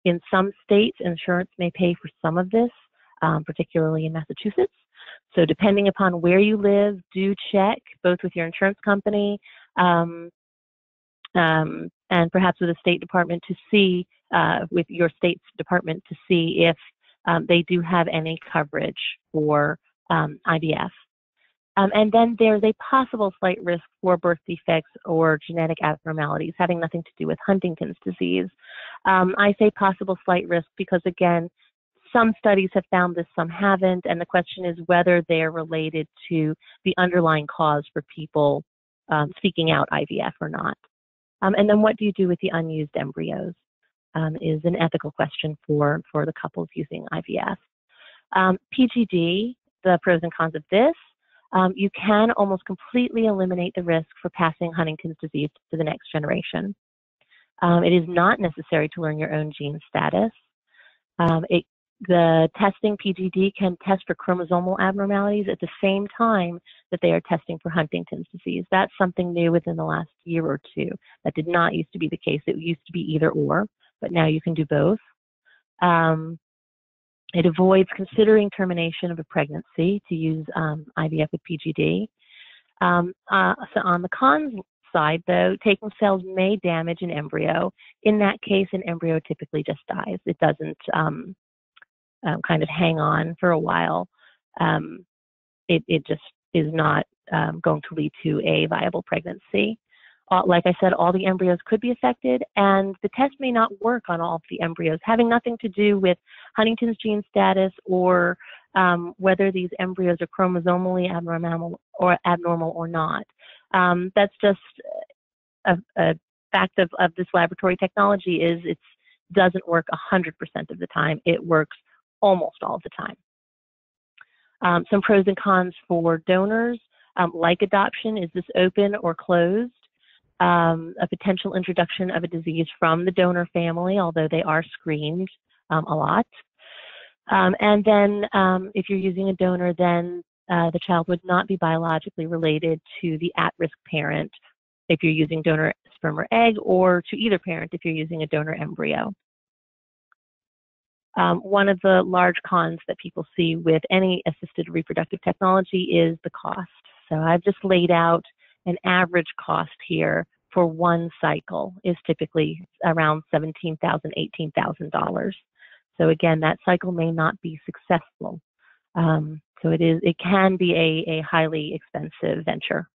In some states, insurance may pay for some of this, particularly in Massachusetts. So depending upon where you live, do check both with your insurance company and perhaps with the State Department to see, with your state's department to see if they do have any coverage for IVF. And then there's a possible slight risk for birth defects or genetic abnormalities having nothing to do with Huntington's disease. I say possible slight risk because, again, some studies have found this, some haven't, and the question is whether they're related to the underlying cause for people seeking out IVF or not. And then what do you do with the unused embryos is an ethical question for the couples using IVF. PGD, the pros and cons of this, you can almost completely eliminate the risk for passing Huntington's disease to the next generation. It is not necessary to learn your own gene status. The testing PGD can test for chromosomal abnormalities at the same time that they are testing for Huntington's disease. That's something new within the last year or two. That did not used to be the case. It used to be either or, but now you can do both. It avoids considering termination of a pregnancy to use IVF with PGD. So on the cons side, though, taking cells may damage an embryo. In that case, an embryo typically just dies. It doesn't kind of hang on for a while. It just is not going to lead to a viable pregnancy. Like I said, all the embryos could be affected, and the test may not work on all of the embryos, having nothing to do with Huntington's gene status or whether these embryos are chromosomally abnormal or not. That's just a fact of this laboratory technology is it doesn't work 100% of the time. It works almost all the time. Some pros and cons for donors, like adoption, is this open or closed? A potential introduction of a disease from the donor family, although they are screened a lot. And then if you're using a donor, then the child would not be biologically related to the at-risk parent if you're using donor sperm or egg, or to either parent if you're using a donor embryo. One of the large cons that people see with any assisted reproductive technology is the cost. So I've just laid out an average cost here for one cycle is typically around $17,000, $18,000. So again, that cycle may not be successful. So it can be a highly expensive venture.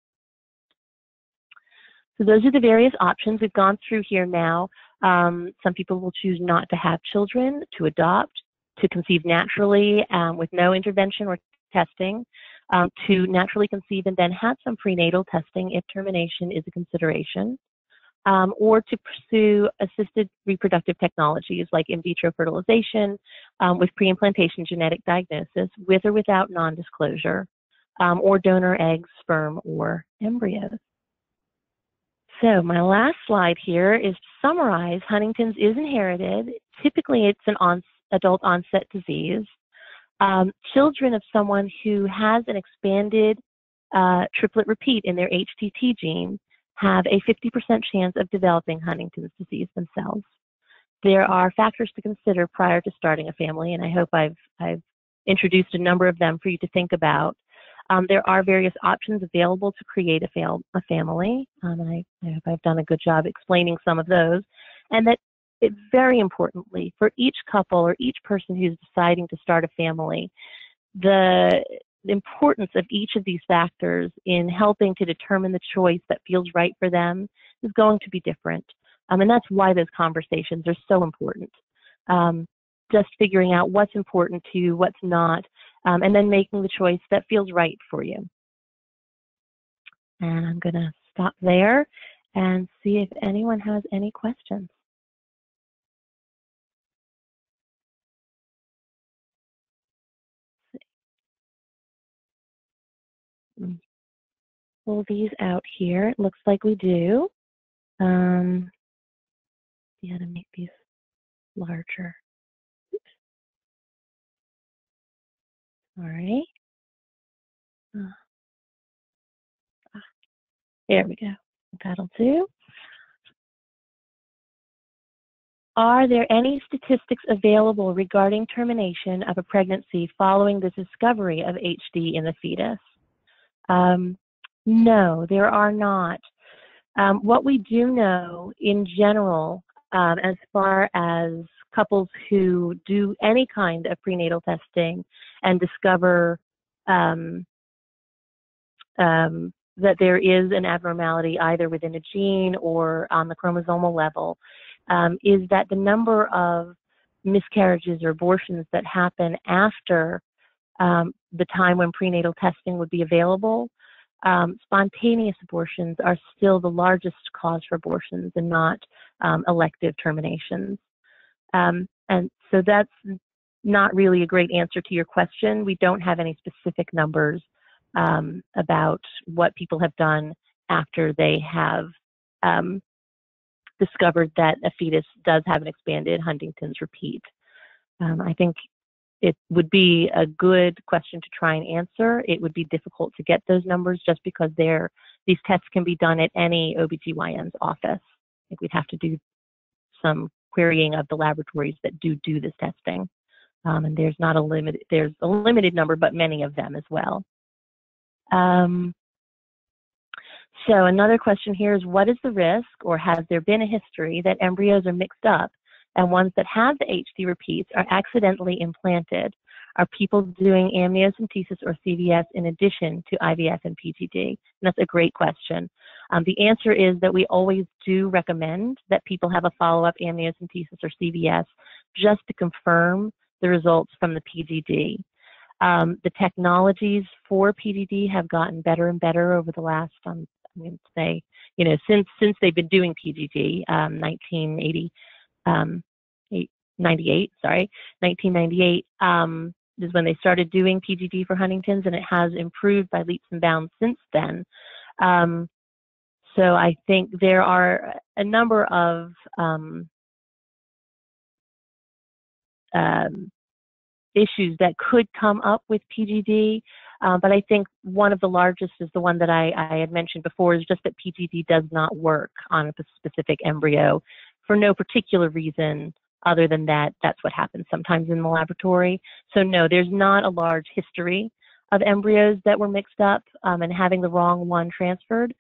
So those are the various options we've gone through here now. Some people will choose not to have children, to adopt, to conceive naturally with no intervention or testing. to naturally conceive and then have some prenatal testing if termination is a consideration, or to pursue assisted reproductive technologies like in vitro fertilization with pre-implantation genetic diagnosis with or without non-disclosure, or donor eggs, sperm, or embryos. So my last slide here is to summarize. Huntington's is inherited. Typically, it's an adult onset disease. Children of someone who has an expanded triplet repeat in their HTT gene have a 50% chance of developing Huntington's disease themselves. There are factors to consider prior to starting a family, and I hope I've introduced a number of them for you to think about. There are various options available to create a family, and I hope I've done a good job explaining some of those. And that very importantly, for each couple or each person who's deciding to start a family, the importance of each of these factors in helping to determine the choice that feels right for them is going to be different. And that's why those conversations are so important. Just figuring out what's important to you, what's not, and then making the choice that feels right for you. And I'm going to stop there and see if anyone has any questions. Pull these out here. It looks like we do. Yeah, to make these larger. Oops. All right. There we go. That'll do. Are there any statistics available regarding termination of a pregnancy following the discovery of HD in the fetus? No, there are not. What we do know in general, as far as couples who do any kind of prenatal testing and discover that there is an abnormality either within a gene or on the chromosomal level, is that the number of miscarriages or abortions that happen after the time when prenatal testing would be available, spontaneous abortions are still the largest cause for abortions and not elective terminations. And so that's not really a great answer to your question. We don't have any specific numbers about what people have done after they have discovered that a fetus does have an expanded Huntington's repeat. I think it would be a good question to try and answer. It would be difficult to get those numbers just because these tests can be done at any OBGYN's office. I think we'd have to do some querying of the laboratories that do this testing. And there's a limited number, but many of them as well. So another question here is, what is the risk, or has there been a history that embryos are mixed up and ones that have the HD repeats are accidentally implanted? Are people doing amniocentesis or CVS in addition to IVF and PGD? And that's a great question. The answer is that we always do recommend that people have a follow-up amniocentesis or CVS just to confirm the results from the PGD. The technologies for PGD have gotten better and better over the last, I'm going to say, since they've been doing PGD, 1998 is when they started doing PGD for Huntington's, and it has improved by leaps and bounds since then. So I think there are a number of issues that could come up with PGD, but I think one of the largest is the one that I had mentioned before, is just that PGD does not work on a specific embryo for no particular reason other than that that's what happens sometimes in the laboratory. So no, there's not a large history of embryos that were mixed up and having the wrong one transferred,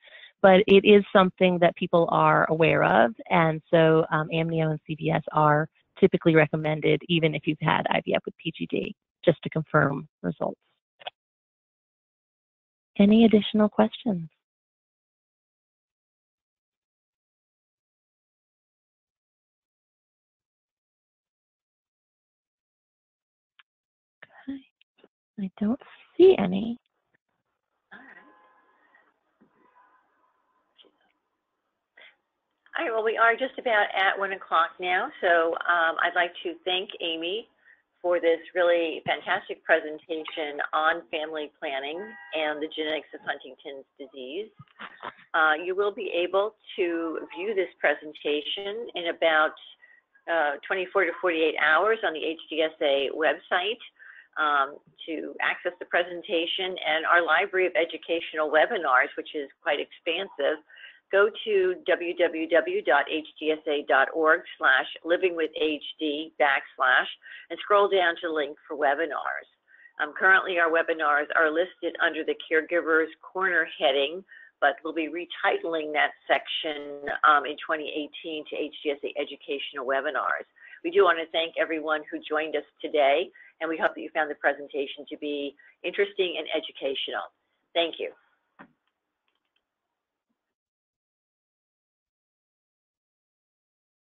but it is something that people are aware of, and so Amnio and CVS are typically recommended even if you've had IVF with PGD, just to confirm results. Any additional questions? Okay, I don't see any. All right, well, we are just about at 1 o'clock now, so I'd like to thank Amy for this really fantastic presentation on family planning and the genetics of Huntington's disease. You will be able to view this presentation in about 24 to 48 hours on the HDSA website. To access the presentation and our library of educational webinars, which is quite expansive, go to www.hdsa.org/livingwithhd/ and scroll down to link for webinars. Currently, our webinars are listed under the Caregivers Corner heading, but we'll be retitling that section in 2018 to HDSA Educational Webinars. We do want to thank everyone who joined us today, and we hope that you found the presentation to be interesting and educational. Thank you.